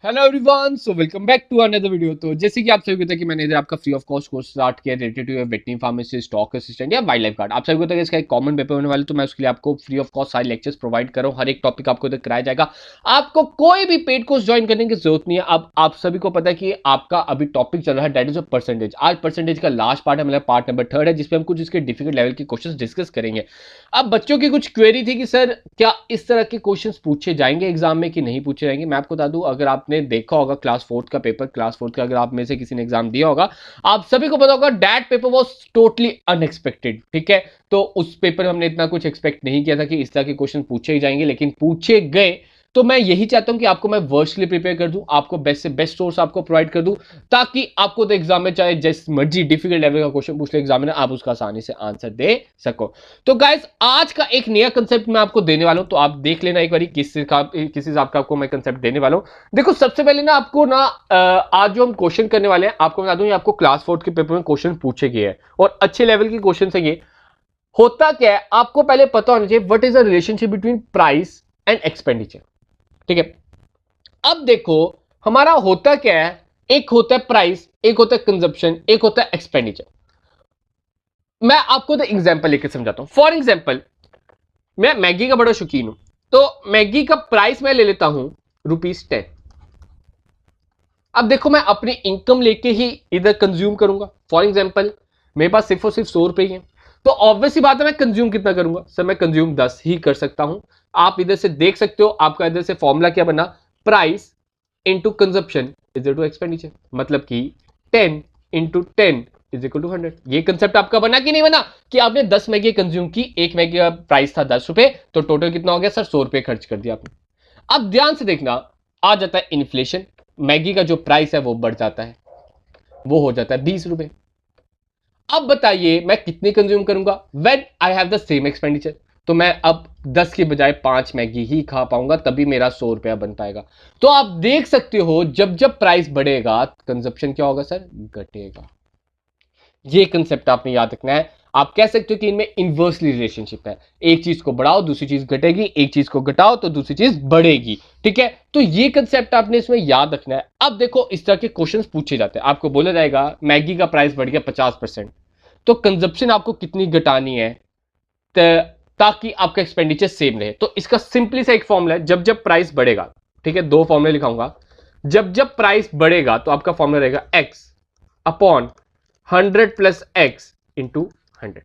Hello everyone, so welcome back to another video. तो जैसे कि आप सभी को पता है कि मैंने इधर आपका free of cost course start किया related to veterinary pharmacy, stock assistant या वाइल्ड लाइफ गार्ड। आप सभी को पता है कि इसका एक कॉमन पेपर होने वाला है, तो मैं उसके लिए आपको फ्री ऑफ कॉस्ट सारे लेक्चर्स प्रोवाइड कर रहा हूँ। हर एक टॉपिक आपको इधर कराया जाएगा। आपको कोई भी पेड कोर्स ज्वाइन करने की जरूरत नहीं है। अब आप सभी को पता है कि आपका अभी टॉपिक चल रहा है दैट इज परसेंटेज। आज परसेंटेज का लास्ट पार्ट है, मतलब पार्ट नंबर 3 है, जिसपे हम कुछ इसके डिफिकल्ट लेवल के क्वेश्चन डिस्कस करेंगे। अब बच्चों की कुछ क्वेरी थी कि सर क्या इस तरह के क्वेश्चंस पूछे जाएंगे एग्जाम में कि नहीं पूछे जाएंगे। मैं आपको बता दूं, अगर आपने देखा होगा क्लास 4 का पेपर, क्लास 4 का अगर आप में से किसी ने एग्जाम दिया होगा, आप सभी को पता होगा that paper was totally unexpected. ठीक है, तो उस पेपर में हमने इतना कुछ एक्सपेक्ट नहीं किया था कि इस तरह के क्वेश्चन पूछे ही जाएंगे, लेकिन पूछे गए। तो मैं यही चाहता हूं कि आपको मैं वर्स्ट लिए प्रिपेयर कर दूं, आपको बेस्ट से बेस्ट सोर्स आपको प्रोवाइड कर दूं, ताकि आपको तो एग्जाम में चाहे जिस मर्जी डिफिकल्ट लेवल का क्वेश्चन पूछ ले एग्जामिनर, आप उसका आसानी से आंसर दे सको। तो गाइस, आज का एक नया कंसेप्ट मैं आपको देने वाला हूं, तो आप देख लेना एक बार किस हिसाब का आपको मैं कंसेप्ट देने वाला हूं। देखो, सबसे पहले ना आपको ना आज जो हम क्वेश्चन करने वाले हैं, आपको बता दूं ये आपको क्लास 4 के पेपर में क्वेश्चन पूछे गए हैं और अच्छे लेवल के क्वेश्चन है ये। होता क्या है, आपको पहले पता होना चाहिए what is the relationship between price and expenditure. ठीक है, अब देखो हमारा होता क्या है, एक होता है प्राइस, एक होता है कंजप्शन, एक होता है एक्सपेंडिचर। मैं आपको तो एग्जांपल लेकर समझाता हूं। फॉर एग्जांपल, मैं मैगी का बड़ा शौकीन हूं, तो मैगी का प्राइस मैं ले लेता हूं ₹10। अब देखो, मैं अपनी इनकम लेके ही इधर कंज्यूम करूंगा। फॉर एग्जांपल, मेरे पास सिर्फ और सिर्फ 100 रुपए ही है, तो ऑब्वियस सी बात है मैं कंज्यूम कितना करूंगा सर, मैं कंज्यूम 10 ही कर सकता हूं। आप इधर से देख सकते हो, आपका इधर से फॉर्मूला क्या बना, price into consumption is to expenditure, मतलब कि 10 इंटू 10 इज इक्वल टू 100। ये कंसेप्ट आपका बना कि नहीं बना, कि आपने 10 मैगी कंज्यूम की, एक मैगी का प्राइस था 10 रुपए, तो टोटल कितना हो गया सर, 100 रुपए खर्च कर दिया आपने। अब ध्यान से देखना, आ जाता है इन्फ्लेशन, मैगी का जो प्राइस है वो बढ़ जाता है, वो हो जाता है 20 रुपए। अब बताइए मैं कितनी कंज्यूम करूंगा, when I have the same expenditure. तो मैं अब 10 के बजाय 5 मैगी ही खा पाऊंगा, तभी मेरा 100 रुपया बन पाएगा। तो आप देख सकते हो, जब जब प्राइस बढ़ेगा कंजप्शन क्या होगा सर, घटेगा। ये कंसेप्ट आपने याद रखना है। आप कह सकते हो कि इनमें इनवर्सली रिलेशनशिप है, एक चीज को बढ़ाओ दूसरी चीज घटेगी, एक चीज को घटाओ तो दूसरी चीज बढ़ेगी। ठीक है, तो ये कंसेप्ट आपने इसमें याद रखना है। अब देखो, इस तरह के क्वेश्चंस पूछे जाते हैं, आपको बोला जाएगा मैगी का प्राइस बढ़ गया 50%, तो कंजप्शन आपको कितनी घटानी है ताकि आपका एक्सपेंडिचर सेम रहे। तो इसका सिंपली सा एक फॉर्मूला है, जब जब प्राइस बढ़ेगा, ठीक है, दो फॉर्मूले लिखाऊंगा। जब जब प्राइस बढ़ेगा तो आपका फॉर्मूला रहेगा x upon 100 plus x into 100।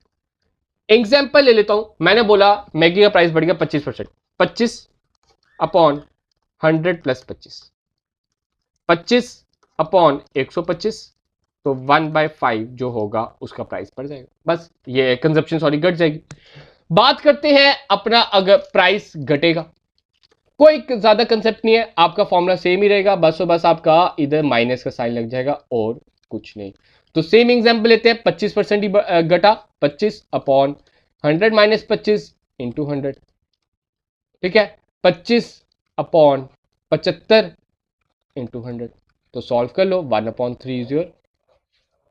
Example ले लेता हूं, मैंने बोला मैगी का प्राइस बढ़ गया 25%, 25 अपॉन 100 प्लस 25, 25 अपॉन 125, तो 1/5 जो होगा उसका प्राइस बढ़ जाएगा, बस ये कंजप्शन सॉरी घट जाएगी। बात करते हैं अपना, अगर प्राइस घटेगा, कोई ज्यादा कंसेप्ट नहीं है, आपका फॉर्मूला सेम ही रहेगा, बस और बस आपका इधर माइनस का साइन लग जाएगा और कुछ नहीं। तो सेम एग्जांपल लेते हैं, 25% ही घटा, 25 अपॉन 100 माइनस 25 इंटू 100। ठीक है, 25 अपॉन 75 इंटू 100, तो सॉल्व कर लो, 1/3 is your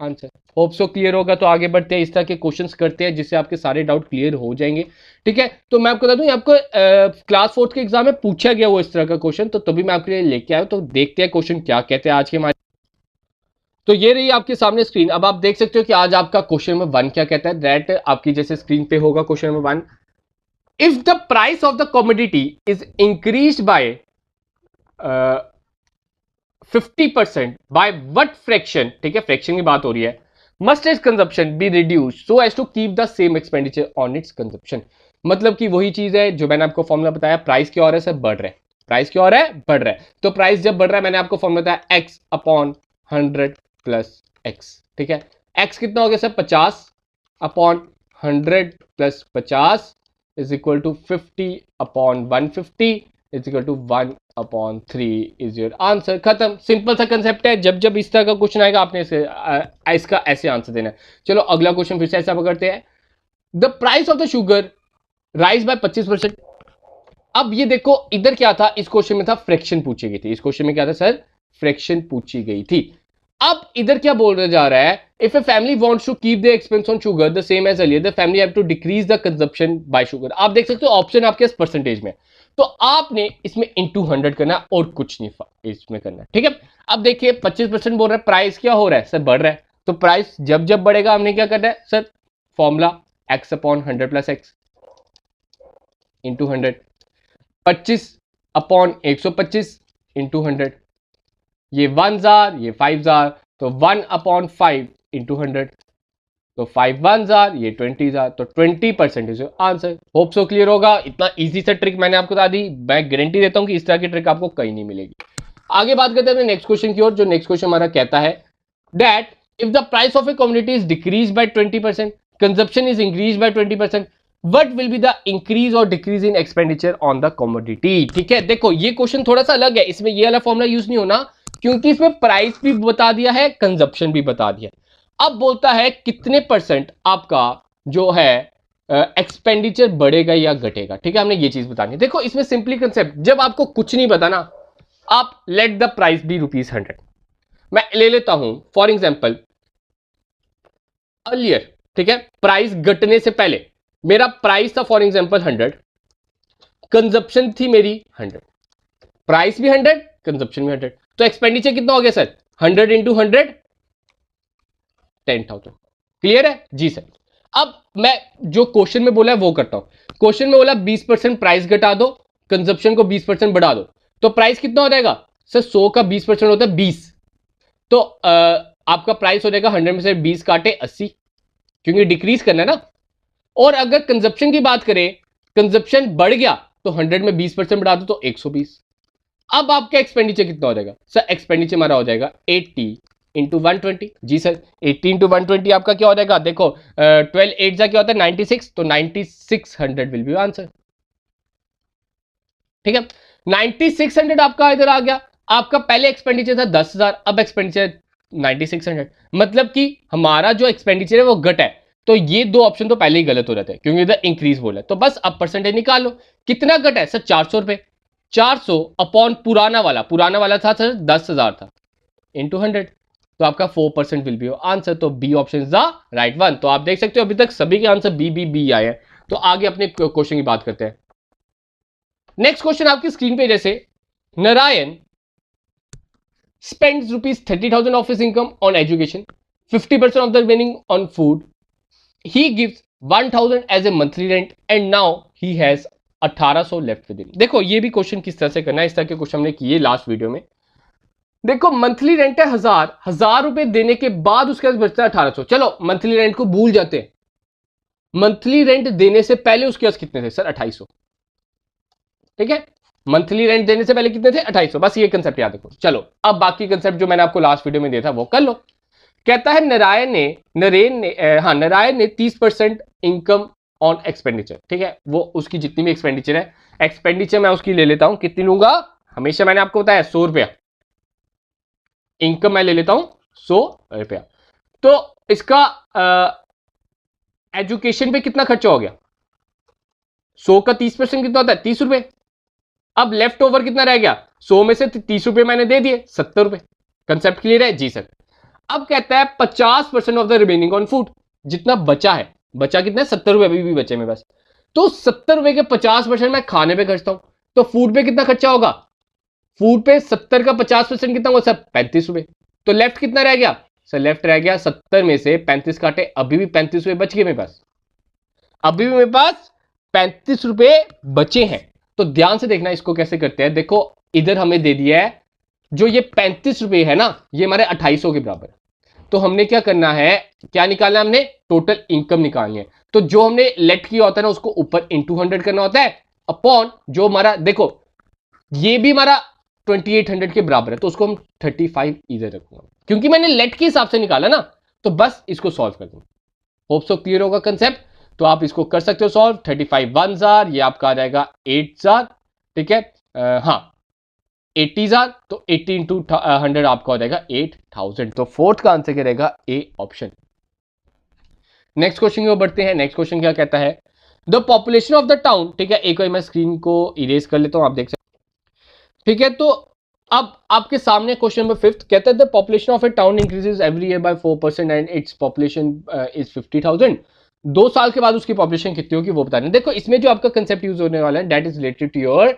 answer. Hope so clear होगा। तो आगे बढ़ते हैं, इस तरह के क्वेश्चंस करते हैं जिससे आपके सारे डाउट क्लियर हो जाएंगे। ठीक है, तो मैं आपको बता दूं, आपको क्लास 4 के एग्जाम में पूछा गया वो इस तरह का क्वेश्चन, तो तभी मैं आपके लिए लेके आया। तो देखते हैं क्वेश्चन क्या कहते हैं आज के हमारे। तो ये रही आपके सामने स्क्रीन। अब आप देख सकते हो कि आज आपका क्वेश्चन नंबर 1 क्या कहता है, दैट आपकी जैसे स्क्रीन पे होगा question number 1, if the price of the commodity is increase by 50% by what fraction, ठीक है, फ्रैक्शन की बात हो रही है, must its consumption be reduce so as to keep the same expenditure on its consumption. मतलब कि वही चीज है जो मैंने आपको फॉर्मूला बताया, प्राइस क्या हो रहा है सर, बढ़ रहा है, प्राइस क्या हो रहा है, बढ़ रहा है। तो प्राइस जब बढ़ रहा है, मैंने आपको फॉर्मूला बताया x अपॉन 100 प्लस x। ठीक है, x कितना हो गया sir, 50 upon 100 plus 50 is equal to 50 upon 150 is equal to 1/3 is your answer. खत्म, सिंपल सा कंसेप्ट है। जब जब इस तरह का क्वेश्चन आएगा आपने इसका ऐसे आंसर देना है। चलो अगला क्वेश्चन फिर से ऐसा पकड़ते हैं, the price of the sugar rise by 25%। अब ये देखो इधर क्या था, इस क्वेश्चन में था फ्रैक्शन पूछी गई थी, इस क्वेश्चन में क्या था सर, फ्रैक्शन पूछी गई थी। अब इधर क्या बोल जा रहा है, if a family wants to keep the expense on sugar the same as earlier the family have to decrease the consumption by sugar. आप देख सकते हो ऑप्शन आपके परसेंटेज में, तो आपने इसमें इंटू 100 करना और कुछ नहीं इसमें करना, ठीक है। अब देखिए 25% बोल रहा है, प्राइस क्या हो रहा है सर, बढ़ रहा है। तो प्राइस जब जब बढ़ेगा हमने क्या करना है sir, formula x upon 100 plus x into 100, 25 upon 125 into 100, ये 1,000 ये 5,000, तो 1 अपॉन 5 इंटू 100, तो 5 1,000 ये 20,000, तो 20% is answer. Hope so clear होगा। इतना इजी सा ट्रिक मैंने आपको बता दी, मैं गारंटी देता हूं कि इस तरह की ट्रिक आपको कहीं नहीं मिलेगी। आगे बात करते हैं नेक्स्ट क्वेश्चन की ओर। जो नेक्स्ट क्वेश्चन हमारा कहता है that if the price of a commodity is decrease by 20%, consumption is increase by 20%, what will be the increase और decrease in expenditure on the commodity. ठीक है, देखो ये क्वेश्चन थोड़ा सा अलग है, इसमें ये वाला फॉर्मूला यूज नहीं होना, क्योंकि इसमें प्राइस भी बता दिया है, कंजप्शन भी बता दिया। अब बोलता है कितने परसेंट आपका जो है एक्सपेंडिचर बढ़ेगा या घटेगा। ठीक है, हमने ये चीज बतानी है। देखो इसमें सिंपली कंसेप्ट, जब आपको कुछ नहीं पता ना, आप लेट द प्राइस बी ₹100। मैं ले लेता हूं फॉर एग्जाम्पल अर्लियर, ठीक है, प्राइस घटने से पहले मेरा प्राइस था फॉर एग्जाम्पल 100, कंजप्शन थी मेरी 100, प्राइस भी 100 कंजप्शन भी 100, तो एक्सपेंडिचर कितना हो गया सर, 100 इंटू 100 10,000। क्लियर है जी सर। अब मैं जो क्वेश्चन में बोला है वो करता हूं। क्वेश्चन में बोला 20% प्राइस घटा दो, कंजप्शन को 20% बढ़ा दो, तो प्राइस कितना हो जाएगा सर, 100 का 20% होता है 20, तो आपका प्राइस हो जाएगा 100 में से 20 काटे 80, क्योंकि डिक्रीज करना है ना। और अगर कंजप्शन की बात करें, कंजप्शन बढ़ गया तो 100 में 20% बढ़ा दो तो 120। अब आपका एक्सपेंडिचर कितना हो जाएगा सर, एक्सपेंडिचर हमारा हो जाएगा 80 इंटू 120। जी सर, 80 इंटू 120 आपका क्या हो जाएगा, देखो 12 8 क्या होता है 96, तो 9600 विल बी आंसर। ठीक है, 9600 आपका इधर आ गया। आपका पहले एक्सपेंडिचर था 10,000, अब एक्सपेंडिचर 9600, मतलब कि हमारा जो एक्सपेंडिचर है वो घट है। तो ये दो ऑप्शन तो पहले ही गलत हो जाते हैं, क्योंकि इधर इंक्रीज बोला है। तो बस अब परसेंटेज निकाल लो, कितना घट है सर, 400 रुपए। 400 अपॉन पुराना वाला था सर 10,000 था, इंटू 100, तो आपका 4% विल बी आंसर। तो B option is the right one. तो आप देख सकते हो अभी तक सभी के आंसर बी आए हैं। तो आगे अपने क्वेश्चन की बात करते हैं। नेक्स्ट क्वेश्चन आपकी स्क्रीन पे, जैसे Narayan spends ₹30,000 of his income on education, 50% of the remaining on food. He gives 1,000 as a monthly rent and now he has 1,800 left with him. देखो ये भी क्वेश्चन किस तरह से करना है, इस तरह के क्वेश्चन हमने किए लास्ट वीडियो में। देखो मंथली रेंट है 1,000 रुपए देने के बाद उसके पास बचता है 1,800। चलो मंथली रेंट को भूल जाते हैं, मंथली रेंट देने से पहले उसके पास कितने थे सर, 2,800। ठीक है, मंथली रेंट देने से पहले कितने थे, 2,800। बस ये कंसेप्ट याद रखो। चलो अब बाकी कंसेप्ट जो मैंने आपको लास्ट वीडियो में दिया था वो कर लो। कहता है नारायण ने 30% इनकम ऑन एक्सपेंडिचर। ठीक है, वो उसकी जितनी भी एक्सपेंडिचर है, एक्सपेंडिचर मैं उसकी ले लेता हूं, कितनी लूंगा, हमेशा मैंने आपको बताया 100 रुपया, इनकम मैं ले लेता हूं 100 रुपया। तो इसका एजुकेशन पे कितना खर्चा हो गया, 100 का 30% कितना होता है, 30 रुपए। अब लेफ्ट ओवर कितना रह गया, 100 में से 30 रुपए मैंने दे दिए, 70 रुपए। कंसेप्ट क्लियर है जी सर। अब कहता है 50% of the remaining on food, जितना बचा है, बचा कितना है, 70 रुपए अभी भी बचे मेरे पास, तो 70 रुपए के 50% मैं खाने पे खर्चता हूं, तो फूड पे कितना खर्चा होगा, फूड पे 70 का 50% कितना होगा सर, 35 रुपए। तो लेफ्ट कितना रह गया सर, लेफ्ट रह गया 70 में से 35 काटे, अभी भी 35 रुपए बच गए मेरे पास, अभी भी मेरे पास 35 रुपए बचे हैं। तो ध्यान से देखना इसको कैसे करते हैं। देखो इधर हमें दे दिया है, जो ये 35 रुपए है ना, ये हमारे 2,800 के बराबर है। तो हमने क्या करना है, क्या निकालना है, हमने टोटल इनकम निकालनी है। तो जो हमने लेट किया होता है ना, उसको ऊपर इंटू 100 करना होता है, अपॉन जो हमारा, देखो ये भी हमारा 2800 के बराबर है, तो उसको हम 35 इधर रखूंगा, क्योंकि मैंने लेट के हिसाब से निकाला ना। तो बस इसको सॉल्व कर दूंगा। होप सो क्लियर होगा कंसेप्ट। तो आप इसको कर सकते हो सॉल्व। 35 1,000, ये आपका आ जाएगा 8,000। ठीक है, हाँ 80,000, तो 80 इंटू 100 आपका हो जाएगा 8,000। तो फोर्थ का आंसर क्या रहेगा, ए ऑप्शन। नेक्स्ट क्वेश्चन की ओर बढ़ते हैं। नेक्स्ट क्वेश्चन क्या कहता है, the population of the town. ठीक है, एक बार मैं स्क्रीन को इरेज कर लेता हूं, आप देख सकते हैं। ठीक है, तो अब आपके सामने क्वेश्चन नंबर 5 कहता है the population of a town increases every year by 4% and its population is 50,000। 2 साल के बाद उसकी पॉपुलेशन कितनी होगी वो बताना। देखो इसमें जो आपका कंसेप्ट यूज होने वाला है that is related to your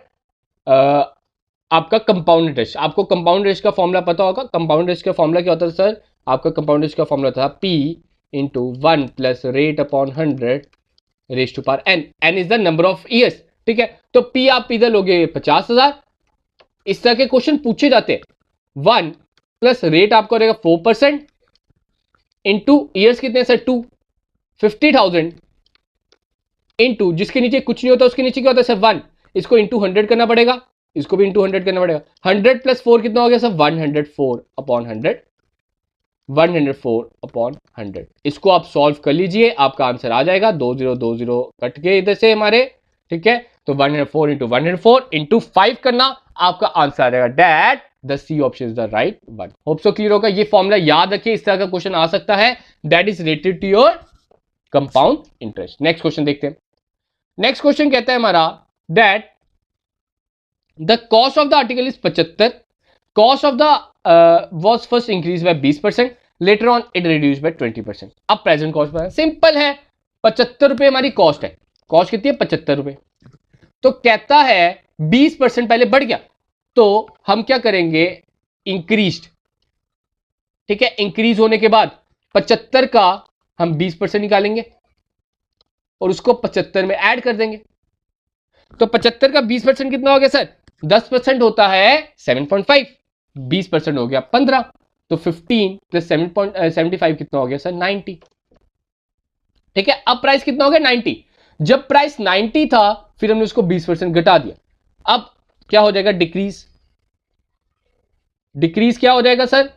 आपका कंपाउंड इंटरेस्ट। आपको कंपाउंड इंटरेस्ट का फॉर्मूला पता होगा। कंपाउंड इंटरेस्ट का फॉर्मूला क्या होता है सर? आपका कंपाउंड इंटरेस्ट का फॉर्मूला था P into 1 plus rate upon 100 raise to power n। n is the number of years, ठीक है। तो P आप इधर लोगे 50,000। इस तरह के क्वेश्चन पूछे जाते हैं। 1 प्लस रेट आपका रहेगा 4% इंटू ईयर्स कितने सर? 2, 50,000 इंटू जिसके नीचे कुछ नहीं होता उसके नीचे क्या होता है सर? 1। इसको इंटू 100 करना पड़ेगा, इसको भी इंटू 100 करना पड़ेगा। 100 प्लस 4 कितना हो गया सर? 104 upon 100, 104 upon 100। इसको आप सॉल्व कर लीजिए, आपका आंसर आ जाएगा। 2020 कट के इधर से हमारे, ठीक है। तो 104 इंटू 104 इंटू 5 करना, आपका आंसर आ जाएगा that the C option is the right one. Hope so clear होगा। ये फॉर्मूला याद रखिए, इस तरह का क्वेश्चन आ सकता है that is related to your compound interest. Next question देखते हैं। नेक्स्ट क्वेश्चन कहता है हमारा that the cost of the article is 75, cost of the was first increase by 20%, later on it reduce by 20%। अब present cost per simple है, 75 रुपए हमारी cost है। कॉस्ट कितनी है? 75 रुपए। तो कहता है 20% पहले बढ़ गया, तो हम क्या करेंगे? इंक्रीज, ठीक है। इंक्रीज होने के बाद 75 का हम 20% निकालेंगे और उसको 75 में ऐड कर देंगे। तो 75 का 20% कितना हो गया सर? 10% होता है 7.5, 20% हो गया 15, तो 15 प्लस 7.75 कितना हो गया सर? 90, ठीक है। अब प्राइस कितना हो गया? 90। जब प्राइस 90 था फिर हमने उसको 20% घटा दिया। अब क्या हो जाएगा? डिक्रीज। डिक्रीज क्या हो जाएगा सर?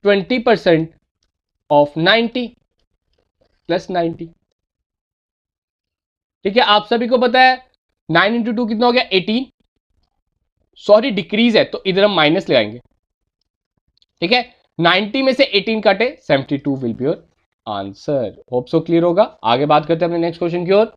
20% ऑफ 90 प्लस 90, ठीक है। आप सभी को पता है 9 इंटू 2 कितना हो गया? 18। सॉरी डिक्रीज है तो इधर हम माइनस लगाएंगे, ठीक है। 90 में से 18 काटे 72 will be your answer. Hope so clear होगा। आगे बात करते हैं अपने नेक्स्ट क्वेश्चन की ओर।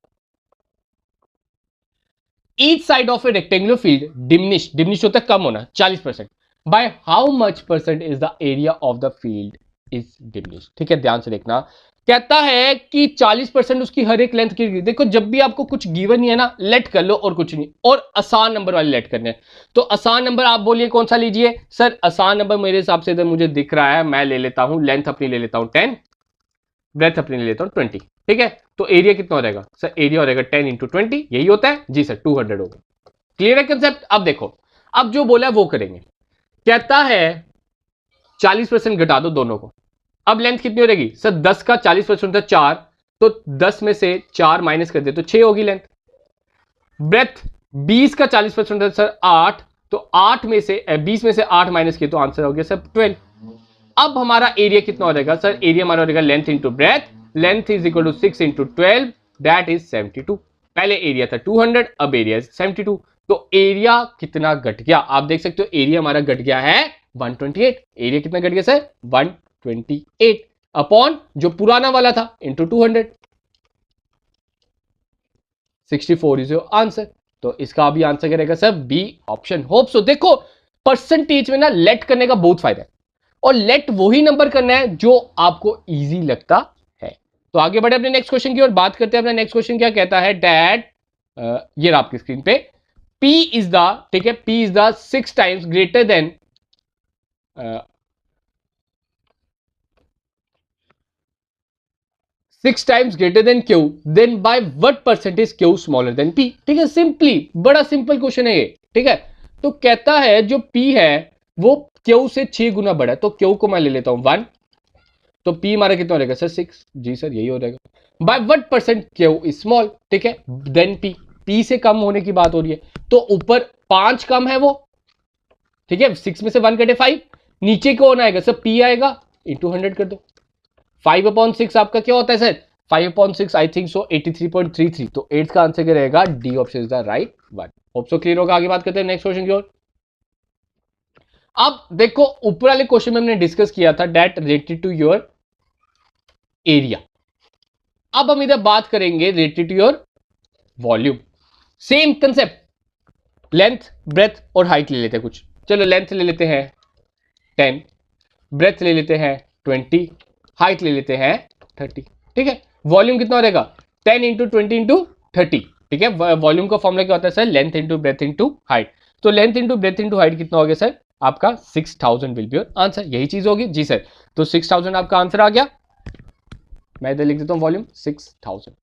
Each side of a rectangular field diminish, diminish होता है कम होना, 40%, by how much percent is the area of the field is diminish, ठीक है। ध्यान से देखना, कहता है कि 40% उसकी हर एक लेंथ की। देखो जब भी आपको कुछ गिवन नहीं है ना, लेट कर लो और कुछ नहीं, और आसान नंबर वाले लेट करने हैं। तो आसान नंबर आप बोलिए कौन सा लीजिए सर? आसान नंबर मेरे हिसाब से इधर मुझे दिख रहा है, मैं ले लेता हूं लेंथ अपनी ले लेता हूं 10, ब्रेथ अपनी ले लेता हूं 20, ठीक है। तो एरिया कितना हो जाएगा सर? एरिया हो जाएगा 10 इंटू 20, यही होता है जी सर, 200 होगा। क्लियर है कंसेप्ट? अब देखो, अब जो बोला है वो करेंगे। कहता है 40% घटा दो दोनों को। अब लेंथ कितनी हो जाएगी सर? 10 का 40% होता है 4, तो 10 में से 4 माइनस कर दे तो 6 होगी लेंथ। ब्रेथ 20 का 40% होता है सर 8, तो 8 में से 20 में से 8 माइनस किए तो आंसर हो गया सर 12। अब हमारा एरिया कितना हो जाएगा सर? एरिया हमारा हो जाएगा length into breadth, length is equal to 6 into 12, that is 72। पहले एरिया था 200, अब एरिया 72। तो एरिया कितना घट गया? आप देख सकते हो एरिया हमारा घट गया है 128। एरिया कितना घट गया सर? 128 अपॉन जो पुराना वाला था इंटू 200, 64 इज योर आंसर। तो इसका भी आंसर क्या रहेगा sir? B option. Hope so. देखो परसेंटेज में ना लेट करने का बहुत फायदा है, और लेट वही नंबर करना है जो आपको इजी लगता है। तो आगे बढ़े अपने नेक्स्ट क्वेश्चन की ओर, बात करते हैं। अपना नेक्स्ट क्वेश्चन क्या कहता है? डैट ये रहा आपकी स्क्रीन पे, P इज द, ठीक है, P is the 6 times greater than 6 times greater than Q, then by what percentage Q smaller than P, ठीक है। सिंपली, बड़ा सिंपल क्वेश्चन है ये, ठीक है। तो कहता है जो P है वो Q से 6 गुना बड़ा है, तो Q को मैं ले लेता हूं 1, तो P हमारा कितना हो जाएगा सर? 6, जी सर यही हो जाएगा। By what percent Q is small, ठीक है, देन P, P से कम होने की बात हो रही है, तो ऊपर 5 कम है वो, ठीक है। 6 में से 1 कटे 5, नीचे कौन आएगा सर? P आएगा, इंटू 100 कर दो। 5/6 आपका क्या होता है सर? 5/6 आई थिंक सो 83.33, तो 8 का आंसर क्या रहेगा? D option is the right one. Hope so clear होगा। आगे बात करते हैं नेक्स्ट क्वेश्चन की ओर। अब देखो ऊपर वाले क्वेश्चन में हमने डिस्कस किया था that related to your area. अब हम इधर बात करेंगे related to your volume. Same concept, length, breadth और हाइट ले लेते हैं कुछ। चलो लेंथ ले लेते हैं 10, ब्रेथ ले लेते हैं 20, हाइट ले लेते हैं 30, ठीक है। वॉल्यूम कितना हो जाएगा? 10 इंटू 20 इंटू 30, ठीक है। वॉल्यूम का फॉर्मूला क्या होता है sir, length into breadth into height. तो length into breadth into height कितना हो गया सर, आपका 6000 विल बी योर आंसर, यही चीज होगी जी सर। तो 6000 आपका आंसर आ गया। मैं इधर लिख देता हूं वॉल्यूम 6000।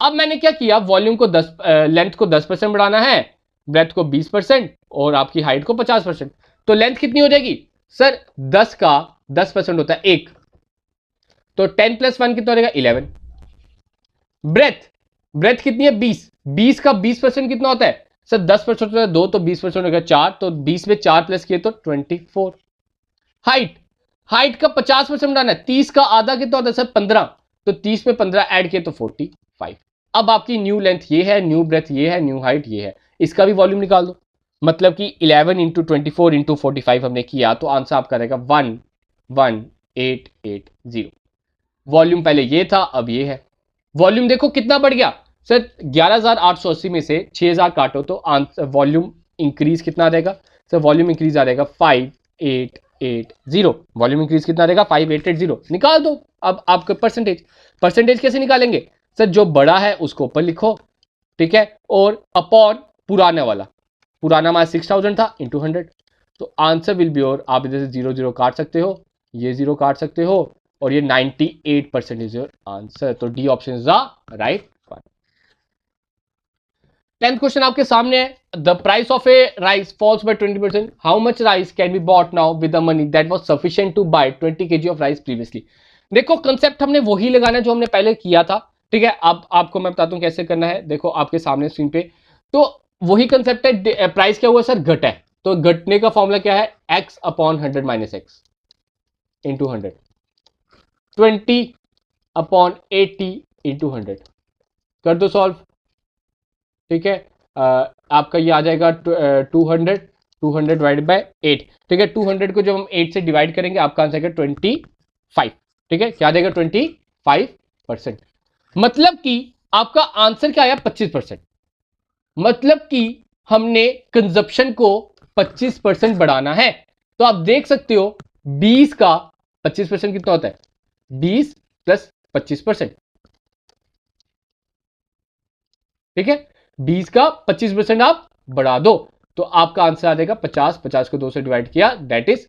अब मैंने क्या किया, वॉल्यूम को 10, लेंथ को 10% बढ़ाना है, ब्रेथ को 20% और आपकी हाइट को 50%। तो लेंथ कितनी हो जाएगी सर, 10 का 10% होता है 1, तो 10 + 1 कितना हो जाएगा 11। ब्रेथ कितनी है 20, 20 का 20% कितना होता है सर, 10% होता है 2, तो 20% हो गया 4, तो 20 में 4 प्लस किए तो 24। हाइट का 50% बढ़ाना है, 30 का आधा कितना होता है सर 15, तो 30 में 15 ऐड किए तो 45। अब आपकी न्यू लेंथ ये है, न्यू ब्रेथ ये है, न्यू हाइट ये है, इसका भी वॉल्यूम निकाल दो। मतलब कि 11 इंटू 24 इंटू 45 हमने किया, तो आंसर आपका रहेगा 11880। वॉल्यूम पहले ये था, अब ये है। वॉल्यूम देखो कितना बढ़ गया सर, 11880 में से 6000 काटो तो आंसर वॉल्यूम इंक्रीज कितना आ जाएगा सर, वॉल्यूम इंक्रीज आ जाएगा 5880। वॉल्यूम इंक्रीज कितना रहेगा 5880, निकाल दो। अब आपका परसेंटेज कैसे निकालेंगे सर, जो बड़ा है उसको ऊपर लिखो, ठीक है, और अपॉन पुराना हमारा 6000 था इंटू 100, तो आंसर विल बी योर, आप इधर से 0 0 काट सकते हो, ये 0 काट सकते हो, और ये 98% इज योर आंसर। तो D option is the right one. 10th question आपके सामने है, the price of a rice falls by 20%, how much rice can be bought now with the money that was sufficient to buy 20 kg of rice previously. देखो concept हमने वही लगाना जो हमने पहले किया था, ठीक है। अब आपको मैं बताता हूं कैसे करना है, देखो आपके सामने स्क्रीन पे, तो वही कंसेप्ट है। प्राइस क्या हुआ सर, घटा है, तो घटने का फॉर्मूला क्या है, x upon 100 minus x into 100, 20 upon 80 into 100, कर दो सॉल्व, ठीक है। आपका ये आ जाएगा 200 डिवाइड बाय 8, ठीक है। 200 को जब हम 8 से डिवाइड करेंगे आपका आंसर आएगा 25, ठीक है। क्या आ जाएगा 25%, मतलब कि आपका आंसर क्या आया 25%, मतलब कि हमने कंजप्शन को 25% बढ़ाना है। तो आप देख सकते हो 20 का 25% कितना होता है, 20 + 25%, ठीक है। 20 का 25% आप बढ़ा दो तो आपका आंसर आ जाएगा 50, 50 को 2 से डिवाइड किया, दैट इज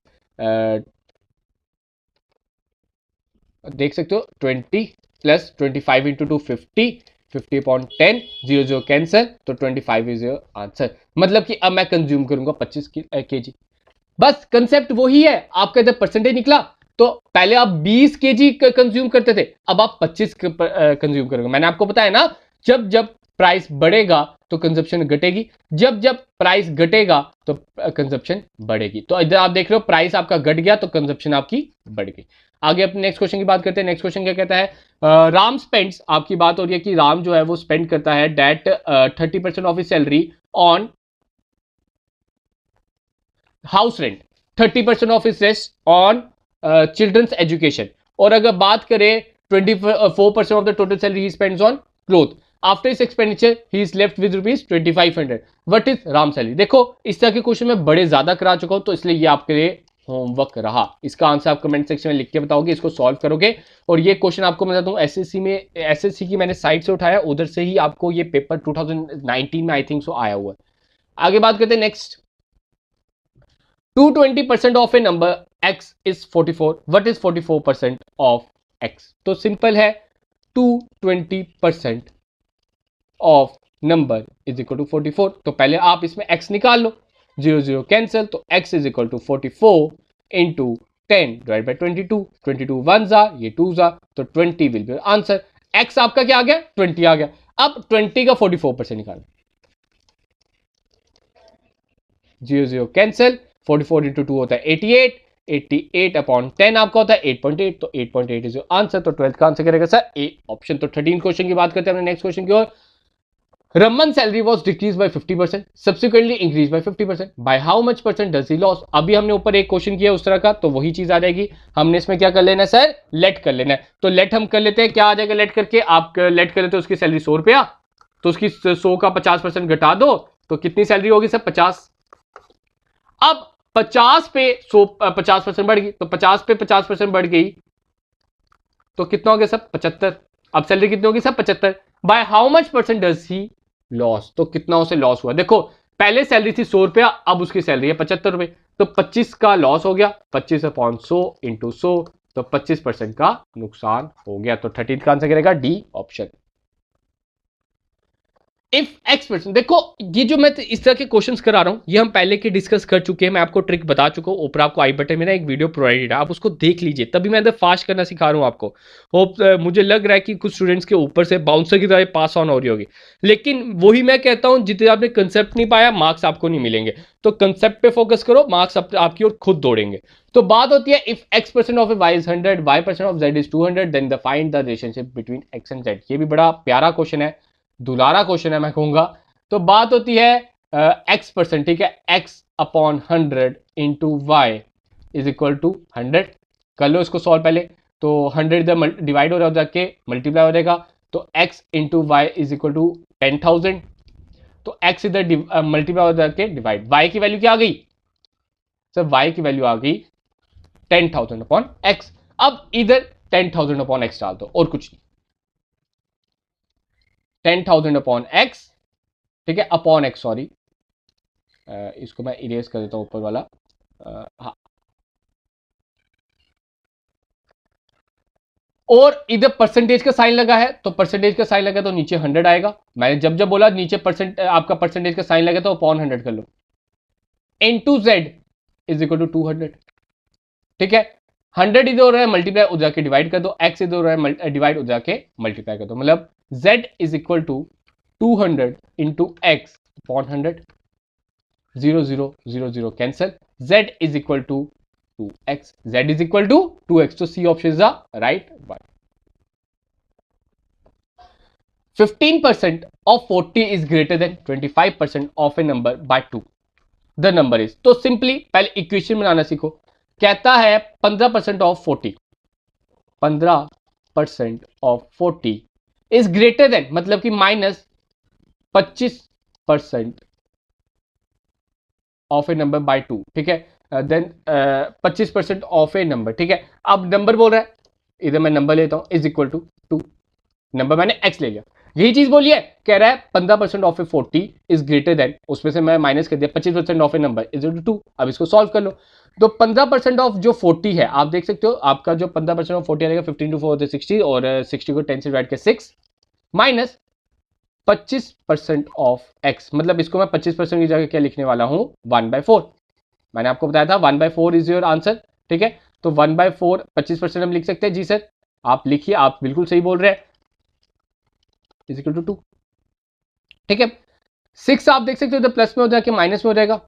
देख सकते हो 20 + 25 इंटू 2 50, 50 अपॉन 10, 0 0 कैंसिल, तो 25 इज योर आंसर। मतलब कि अब मैं कंज्यूम करूंगा 25 kg, बस कंसेप्ट वही है। आपका जब परसेंटेज निकला तो पहले आप 20 kg कंज्यूम करते थे, अब आप 25 कंज्यूम करोगे। मैंने आपको बताया ना, जब जब प्राइस बढ़ेगा तो कंजप्शन घटेगी, जब जब प्राइस घटेगा तो कंजप्शन बढ़ेगी। तो इधर आप देख रहे हो प्राइस आपका घट गया तो कंजप्शन आपकी बढ़ गई। आगे अपने नेक्स्ट क्वेश्चन की बात करते हैं। नेक्स्ट क्वेश्चन क्या कहता है, राम स्पेंड्स, आपकी बात हो रही है कि राम जो है वो स्पेंड करता है that 30% of his salary on house rent, 30% of his rest on children's education, और अगर बात करें 24% of the total salary he spends on cloth. After इस expenditure he is left with ₹2500, what is Ram salary. देखो इस तरह के क्वेश्चन मैं बड़े ज्यादा करा चुका हूं, तो इसलिए ये आपके लिए होमवर्क रहा। इसका आंसर आप कमेंट सेक्शन में लिख के बताओगे, इसको सॉल्व करोगे। और ये क्वेश्चन आपको मैं बताता हूं एसएससी की मैंने साइट से उठाया, उधर से ही आपको ये पेपर 2019 में आई थिंक सो आया हुआ है। आगे बात करते हैं next, 220% of a number x is 44, what is 44% of x। तो सिंपल है, 220% of number is equal to 44। तो पहले आप इसमें x निकाल लो, 0 0 कैंसिल, तो x is equal to 44 into 10 divide by 22, 22 1 जा, ये 2 जा, तो 20 विल बी आंसर। x आपका क्या आ गया, 20 आ गया। अब 20 का 44% निकालो, 0 0 कैंसिल, 44 इंटू 2 होता है 88, 88 अपॉन 10 आपका होता है 8.8, तो 8.8 इज योर आंसर। तो 12th का आंसर करेगा सर ए ऑप्शन। तो 13 क्वेश्चन की बात करते हैं नेक्स्ट क्वेश्चन की ओर। Raman salary was decrease by 50%, subsequently increase by 50%, by how much percent does he loss. अभी हमने ऊपर एक क्वेश्चन किया उस तरह का, तो वही चीज आ जाएगी। हमने इसमें क्या कर लेना है सर, लेट कर लेना है। तो लेट हम कर लेते हैं, क्या आ जाएगा लेट करके, आप लेट कर लेते हो उसकी सैलरी 100 रुपया, तो उसकी 100 का 50% घटा दो, तो कितनी सैलरी होगी सर 50। अब 50 पे 50% बढ़ गई, तो 50 पे 50% बढ़ गई तो कितना हो गया सब 75। अब सैलरी कितनी होगी सब 75, bye how much percent does he loss, तो कितना उसे लॉस हुआ। देखो पहले सैलरी थी 100 रुपया, अब उसकी सैलरी है 75 रुपए, तो 25 का लॉस हो गया, 25/100 इंटू 100, तो 25% का नुकसान हो गया। तो 13 का आंसर करेगा डी ऑप्शन। इफ x%, देखो ये जो मैं इस तरह के क्वेश्चंस करा रहा हूं ये हम पहले के डिस्कस कर चुके हैं, मैं आपको ट्रिक बता चुका हूं, ऊपर आपको आई बटन में ना एक वीडियो प्रोवाइडेड है, आप उसको देख लीजिए, तभी मैं इधर फास्ट करना सिखा रहा हूं आपको। होप मुझे लग रहा है कि कुछ स्टूडेंट्स के ऊपर से बाउंसर की तरह पास ऑन हो रही होगी, लेकिन वही मैं कहता हूं, जितने आपने कंसेप्ट नहीं पाया मार्क्स आपको नहीं मिलेंगे, तो कंसेप्ट पे फोकस करो, मार्क्स आपकी ओर खुद दौड़ेंगे। तो बात होती है if x% of y is 100, y% of z is 200, then the find the relationship between x and z। ये भी बड़ा प्यारा क्वेश्चन है, दुलारा क्वेश्चन है मैं कहूंगा। तो बात होती है x%, ठीक है, x/100 into y is equal to 100। कर लो इसको सॉल्व पहले, तो 100 इधर डिवाइड हो रहा है जाके मल्टीप्लाई हो जाएगा, तो x into y is equal to 10,000, तो x इधर मल्टीप्लाई हो जाके डिवाइड, y की वैल्यू क्या आ गई सर, y की वैल्यू आ गई 10,000 अपॉन x। अब इधर 10,000 अपॉन x डाल दो और कुछ नहीं, 10,000 अपॉन x, ठीक है, अपॉन x, सॉरी इसको मैं इरेज कर देता हूं ऊपर वाला, हाँ, और इधर परसेंटेज का साइन लगा है, तो परसेंटेज का साइन लगा तो नीचे 100 आएगा। मैंने जब जब बोला नीचे आपका परसेंटेज का साइन लगा तो अपॉन 100 कर लो, into z is equal to 200, ठीक है, 100 इधर हो रहा है मल्टीप्लाई, उधर जाके डिवाइड कर दो, x इधर हो रहा है डिवाइड, उधर जाके मल्टीप्लाई कर दो, मतलब z is equal to 200 into x upon 100, 0 0 0 0 cancel, z is equal to 2x, z is equal to 2x, तो C option is the right one. 15% of 40 is greater than 25% of a number by 2, the number is, तो simply पहले equation बनाना सीखो। कहता है 15% of 40, 15% of 40 is greater then, मतलब कि minus 25% of a number by 2, ठीक है, देन 25% ऑफ ए नंबर, ठीक है। अब नंबर बोल रहा है, इधर मैं नंबर लेता हूं, इज इक्वल टू 2, नंबर मैंने x ले लिया, यही चीज बोली है, कह रहा है 15% of a 40 is greater than, उसमें से मैं माइनस कर दिया 25% of a number is equal to 2। अब इसको सॉल्व कर लो, तो 15% ऑफ जो 40 है, आप देख सकते हो आपका जो 15% ऑफ 40 आएगा, 15 टू 4 60, और 60 को 10 से डिवाइड कर 6, माइनस 25% ऑफ x, मतलब इसको मैं 25% की जगह क्या लिखने वाला हूं, 1/4। मैंने आपको बताया था 1/4 इज योर आंसर, ठीक है, तो 1/4 25% हम लिख सकते हैं, जी सर आप लिखिए, आप बिल्कुल सही बोल रहे हैं, इज इक्वल टू 2, ठीक है। 6 आप देख सकते हो इधर प्लस में हो जाके माइनस में हो जाएगा,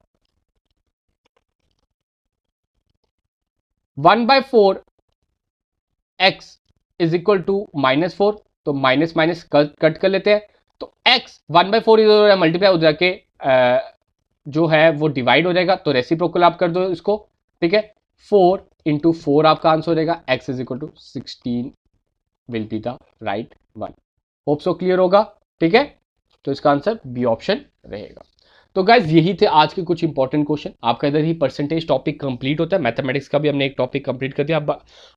1/4 x इज इक्वल टू -4, तो माइनस माइनस कट कर लेते हैं, तो x 1/4 इधर मल्टीप्लाई हो जाके जो है वो डिवाइड हो जाएगा, तो रेसिप्रोकल आप कर दो इसको, ठीक है, 4 इंटू 4 आपका आंसर हो जाएगा, x is equal to 16 will be the right one. Hope so clear होगा, ठीक है, तो इसका आंसर बी ऑप्शन रहेगा। तो गाइज यही थे आज के कुछ इंपॉर्टेंट क्वेश्चन, आपका इधर ही परसेंटेज टॉपिक कंप्लीट होता है, मैथमेटिक्स का भी हमने एक टॉपिक कंप्लीट कर दिया।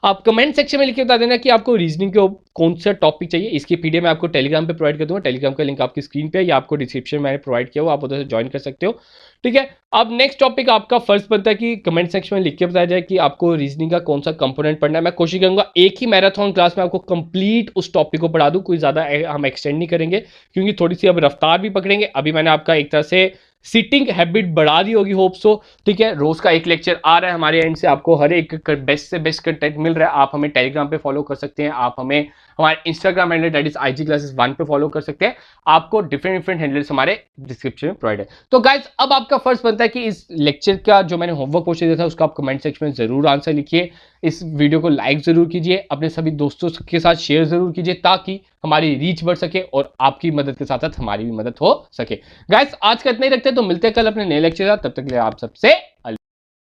आप कमेंट सेक्शन में लिख के बता देना कि आपको रीजनिंग के कौन सा टॉपिक चाहिए, इसकी पीडीएफ मैं आपको टेलीग्राम पे प्रोवाइड कर दूंगा, टेलीग्राम का लिंक आपकी स्क्रीन पे या आपको डिस्क्रिप्शन में मैंने प्रोवाइड किया हो, आप उधर से ज्वाइन कर सकते हो, ठीक है। अब नेक्स्ट टॉपिक आपका फर्स्ट बनता है कि कमेंट सेक्शन में लिख के बताया जाए कि आपको रीजनिंग का कौन सा कंपोनेंट पढ़ना है। मैं कोशिश करूंगा एक ही मैराथन क्लास में आपको कंप्लीट उस टॉपिक को पढ़ा दूं, कोई ज़्यादा हम एक्सटेंड नहीं करेंगे, क्योंकि थोड़ी सी अब रफ्तार भी पकड़ेंगे। अभी मैंने आपका एक तरह से सिटिंग हैबिट बढ़ा दी होगी, होप सो, ठीक है। रोज का एक लेक्चर आ रहा है हमारे एंड से, आपको हर एक बेस्ट से बेस्ट कंटेंट मिल रहा है। आप हमें टेलीग्राम पे फॉलो कर सकते हैं, आप हमें हमारे Instagram handle that is IG classes 1 पे फॉलो कर सकते हैं, आपको डिफरेंट हैंडल्स हमारे डिस्क्रिप्शन में प्रोवाइड है। तो गाइज अब आपका फर्स्ट बनता है कि इस लेक्चर का जो मैंने होमवर्क क्वेश्चन दिया था उसका आप कमेंट सेक्शन में जरूर आंसर लिखिए, इस वीडियो को लाइक जरूर कीजिए, अपने सभी दोस्तों के साथ शेयर जरूर कीजिए, ताकि हमारी रीच बढ़ सके और आपकी मदद के साथ साथ हमारी भी मदद हो सके। गाइस आज का इतना ही रखते हैं, तो मिलते हैं कल अपने नए लेक्चर, तब तक के लिए आप सबसे